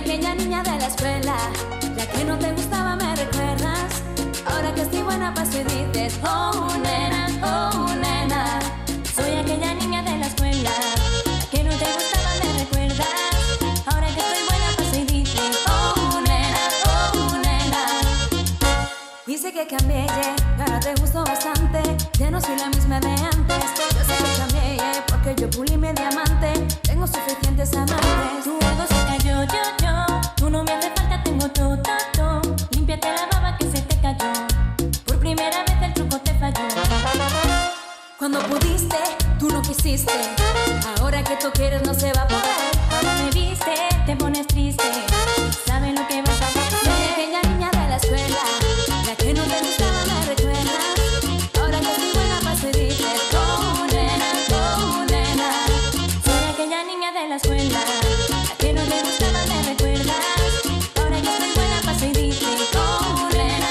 aquella niña de la escuela, la que no te gustaba, me recuerdas. Ahora que estoy buena paso y dices, oh nena, soy aquella niña de la escuela, la que no te gustaba, me recuerdas. Ahora que estoy buena paso y dices, oh nena. Dice que cambié, ahora te gusto bastante, ya no soy la misma de antes. Yo sé que cambié, porque yo pulí mi diamante, tengo suficientes amantes. Tu ego se cayó, tú no me hace falta, tengo todo. Límpiate la baba que se te cayó, por primera vez el truco te falló. Cuando pudiste, tú no quisiste, ahora que tú quieres no se va a poder. Ahora me viste, te pones triste, ¿sabes lo que vas a hacer? Soy aquella niña de la escuela, la que no te gustaba, me recuerdas. Ahora que estoy buena paso y dices, oh nena. Soy aquella niña de la escuela, la que no te gustaba, me recuerdas. Ahora que estoy buena paso y dices, oh nena.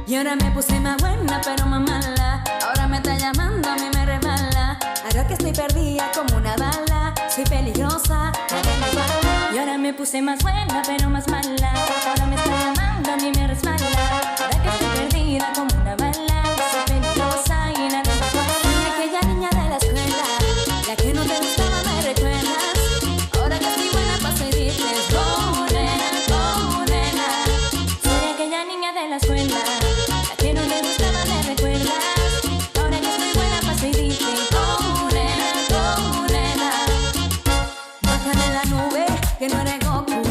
Y ahora me puse más buena pero más mala, ahora me está llamando, a mí me resbala. Ahora que estoy perdida como una bala, soy peligrosa, nadie me iguala. Y ahora me puse más buena pero más mala, ahora me está llamando, a mí me resbala. Ahora que estoy perdida como una bala, soy peligrosa y nadie me iguala. Soy aquella niña de la escuela, la que no te gustaba, me recuerdas. Ahora que estoy buena paso y dices, oh nena. Soy aquella niña de la escuela, la que no te gustaba, me recuerdas. Ahora que estoy buena paso y dices, Oh nena. Baja de la nube, que no eres Goku.